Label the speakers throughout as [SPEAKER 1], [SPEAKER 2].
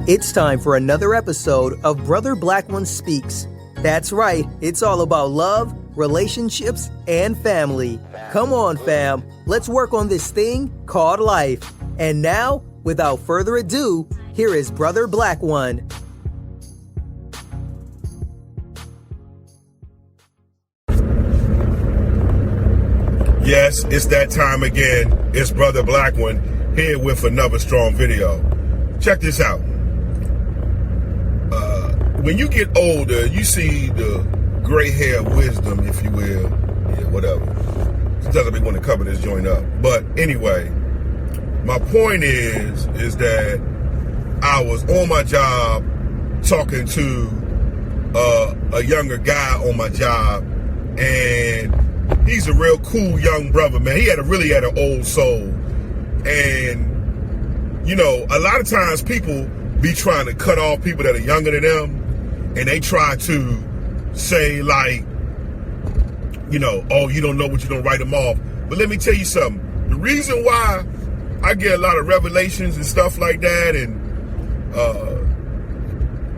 [SPEAKER 1] It's time for another episode of Brother Black One Speaks. That's right, it's all about love, relationships, and family. Come on, fam, let's work on this thing called life. And now, without further ado, here is Brother Black One.
[SPEAKER 2] Yes, it's that time again. It's Brother Black One here with another strong video. Check this out. When you get older, you see the gray hair wisdom, if you will. Yeah, whatever. It doesn't make me want to cover this joint up. But anyway, my point is that I was on my job talking to a younger guy on my job, and he's a real cool young brother, man. He really had an old soul. And, you know, a lot of times people be trying to cut off people that are younger than them, and they try to say, like, you know, oh, you don't know what you don't write them off. But let me tell you something. The reason why I get a lot of revelations and stuff like that, and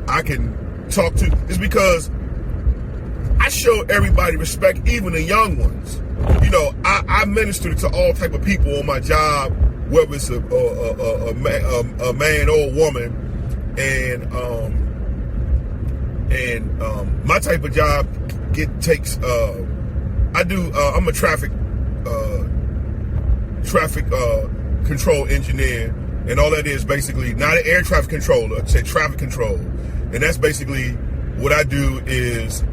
[SPEAKER 2] I can talk to, is because I show everybody respect, even the young ones. You know, I minister to all type of people on my job, whether it's a man or a woman, and my type of job I'm a traffic control engineer, and all that is basically not an air traffic controller, it's a traffic control, and that's basically what I do is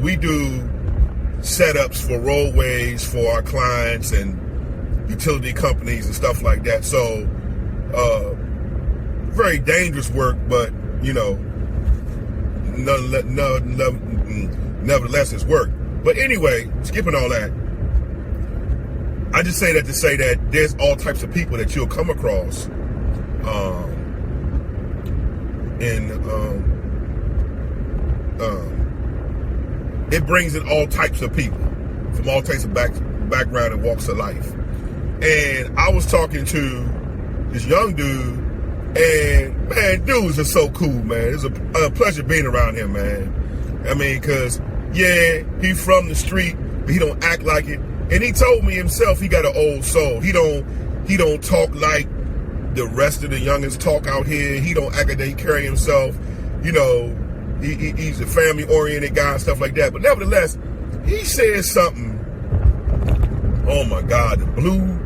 [SPEAKER 2] we do setups for roadways for our clients and utility companies and stuff like that. So very dangerous work, but you know, nevertheless it's work. But anyway, skipping all that, I just say that to say that there's all types of people that you'll come across, it brings in all types of people from all types of background and walks of life. And I was talking to this young dude, and man, dudes are so cool, man. It's a pleasure being around him, man. I mean, cause yeah, he from the street, but he don't act like it. And he told me himself he got an old soul. He don't talk like the rest of the youngins talk out here. He don't act like that he carry himself. You know, he's a family-oriented guy and stuff like that. But nevertheless, he said something, oh my God, that blew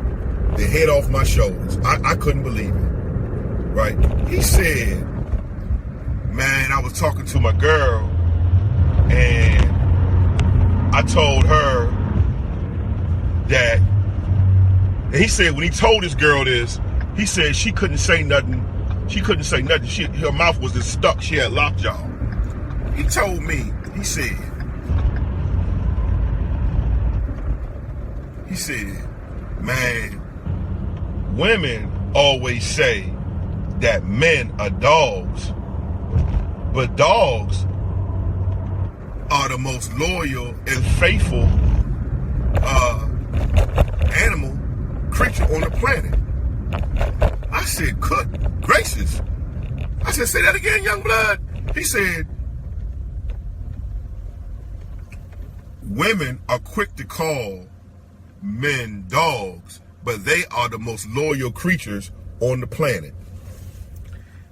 [SPEAKER 2] the head off my shoulders. I couldn't believe it, right? He said, man, I was talking to my girl, and I told her that, and he said when he told his girl this, he said she couldn't say nothing. Her mouth was just stuck. She had lockjaw. He told me, he said, man, women always say that men are dogs, but dogs are the most loyal and faithful animal creature on the planet. I said, good gracious. I said, say that again, young blood. He said, women are quick to call men dogs, but they are the most loyal creatures on the planet.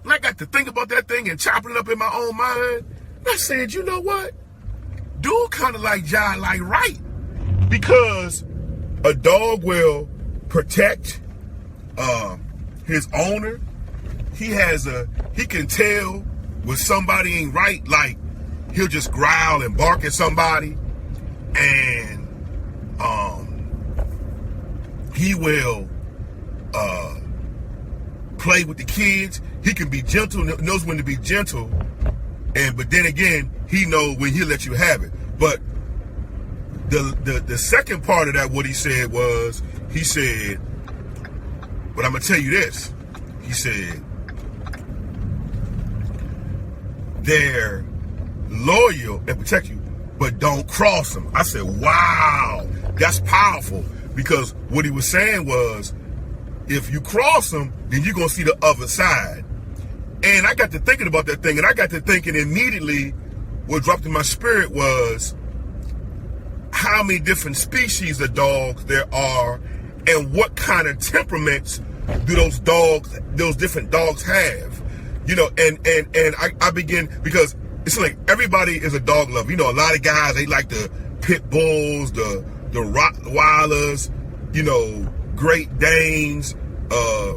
[SPEAKER 2] And I got to think about that thing and chopping it up in my own mind. And I said, you know what? Dude kind of like John, like right. Because a dog will protect his owner. He can tell when somebody ain't right, like he'll just growl and bark at somebody, and he will play with the kids. He can be gentle, knows when to be gentle, but then again, he knows when he'll let you have it. But the second part of that, what he said was, he said, but I'm gonna tell you this. He said, they're loyal and protect you, but don't cross them. I said, wow, that's powerful. Because what he was saying was, if you cross them, then you're going to see the other side. And I got to thinking about that thing, and I got to thinking immediately what dropped in my spirit was how many different species of dogs there are and what kind of temperaments do those different dogs have. And I begin, because it's like everybody is a dog lover. A lot of guys, they like the pit bulls, the Rottweilers, Great Danes, I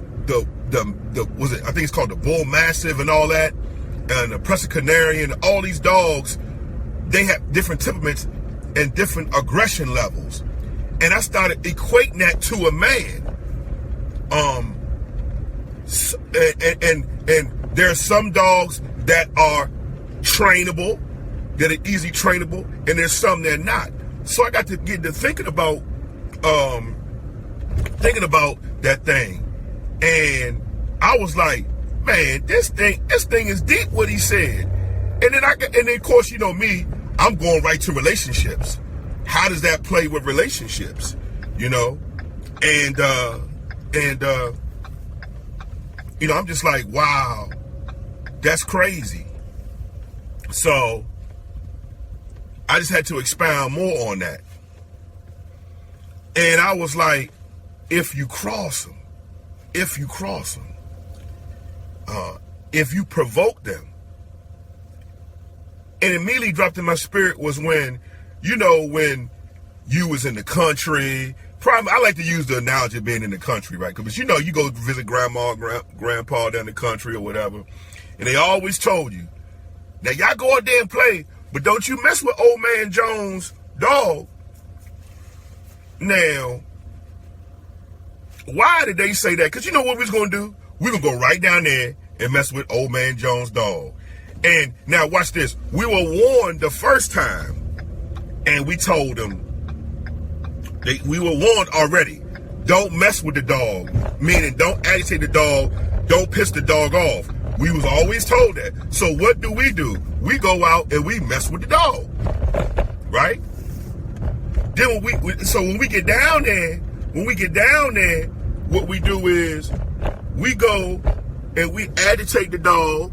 [SPEAKER 2] think it's called the Bull Mastiff and all that, and the Prussia Canarian. All these dogs, they have different temperaments and different aggression levels. And I started equating that to a man. And there are some dogs that are trainable, that are easy trainable, and there's some that are not. So I got to get to thinking about that thing, and I was like, man, this thing is deep, what he said. And then of course, me, I'm going right to relationships. How does that play with relationships? I'm just like, wow, that's crazy. So I just had to expound more on that. And I was like, if you cross them, if you provoke them. And immediately dropped in my spirit was when you was in the country. I like to use the analogy of being in the country, right? Because you go visit grandma, grandpa down the country or whatever, and they always told you, now y'all go out there and play, but don't you mess with old man Jones' dog. Now, why did they say that? Because you know what we was going to do? We were going to go right down there and mess with old man Jones' dog. And now watch this. We were warned the first time, and we told them, we were warned already, don't mess with the dog, meaning don't agitate the dog, don't piss the dog off. We was always told that. So what do? We go out and we mess with the dog, right? Then when we get down there, what we do is we go and we agitate the dog,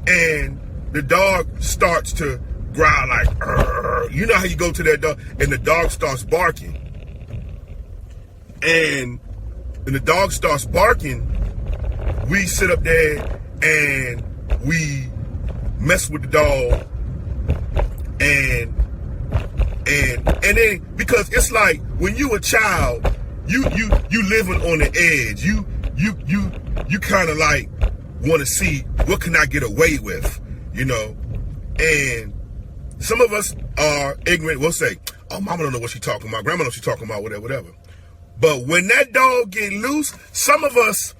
[SPEAKER 2] and the dog starts to growl like, you know how you go to that dog, and the dog starts barking. And when the dog starts barking, we sit up there and we mess with the dog, and then, because it's like when you a child, you living on the edge. You kind of like want to see what can I get away with, and some of us are ignorant. We'll say, oh, mama don't know what she's talking about, grandma knows what she's talking about, whatever. But when that dog get loose, some of us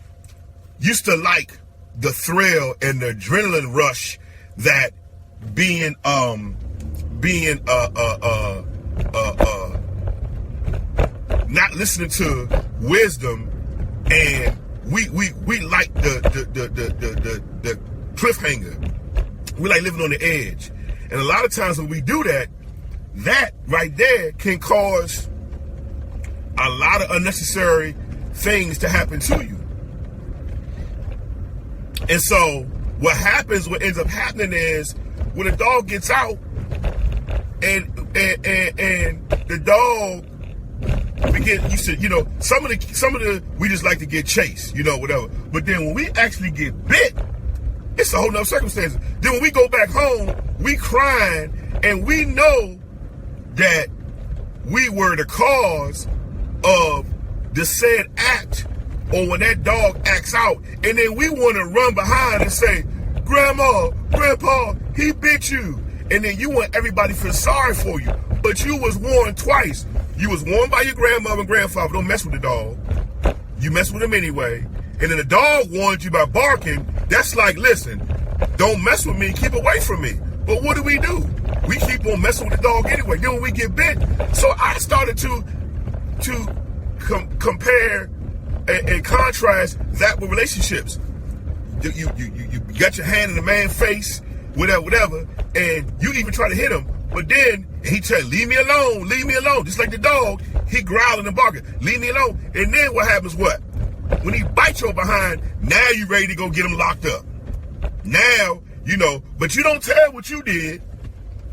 [SPEAKER 2] used to like the thrill and the adrenaline rush that being not listening to wisdom, and we like the cliffhanger. We like living on the edge. And a lot of times when we do that, that right there can cause a lot of unnecessary things to happen to you. And so what ends up happening is when a dog gets out and the dog some of the we just like to get chased, whatever. But then when we actually get bit, it's a whole nother circumstance. Then when we go back home, we crying, and we know that we were the cause of the said act, or when that dog acts out, and then we want to run behind and say, Grandma, Grandpa, he bit you. And then you want everybody to feel sorry for you. But you was warned twice. You was warned by your grandmother and grandfather, don't mess with the dog. You mess with him anyway. And then the dog warned you by barking. That's like, listen, don't mess with me, keep away from me. But what do? We keep on messing with the dog anyway. Then when we get bit, so I started to compare and contrast that with relationships. You got your hand in the man's face, whatever, and you even try to hit him, but then he tell you, leave me alone. Just like the dog, he growling and barking, leave me alone. And then what happens? What? when he bites your behind, now you ready to go get him locked up. Now, but you don't tell what you did.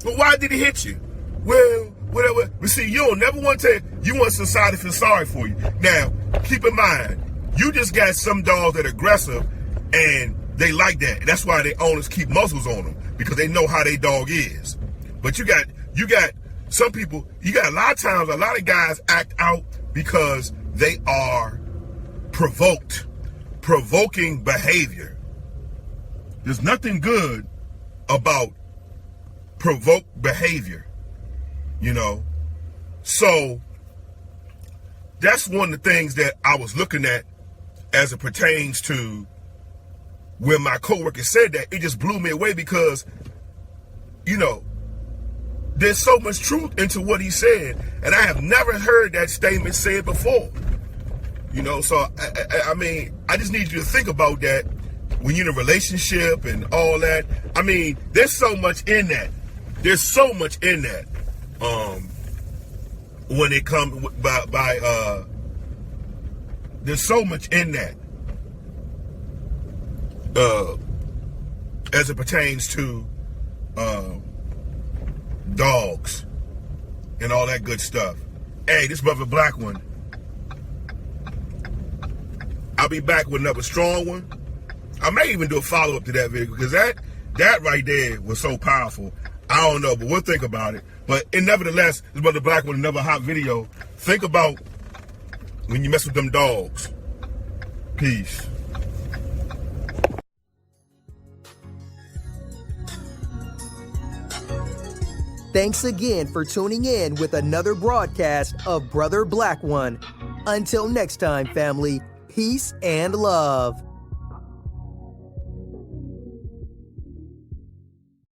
[SPEAKER 2] But why did he hit you? Well, whatever. But see, you don't never want to tell. You want society to feel sorry for you. Now, keep in mind, you just got some dogs that are aggressive, and they like that. And that's why their owners keep muzzles on them, because they know how their dog is. But you got some people, a lot of times, a lot of guys act out because they are provoking behavior. There's nothing good about provoked behavior, So that's one of the things that I was looking at as it pertains to when my coworker said that. It just blew me away because, there's so much truth into what he said, and I have never heard that statement said before. So I mean, I just need you to think about that when you're in a relationship and all that. I mean, there's so much in that. There's so much in that. When it comes there's so much in that. As it pertains to dogs and all that good stuff. Hey, this brother Black One. I'll be back with another strong one. I may even do a follow-up to that video, because that right there was so powerful. I don't know, but we'll think about it. But nevertheless, this brother Black One, another hot video. Think about when you mess with them dogs. Peace.
[SPEAKER 1] Thanks again for tuning in with another broadcast of Brother Black One. Until next time, family, peace and love.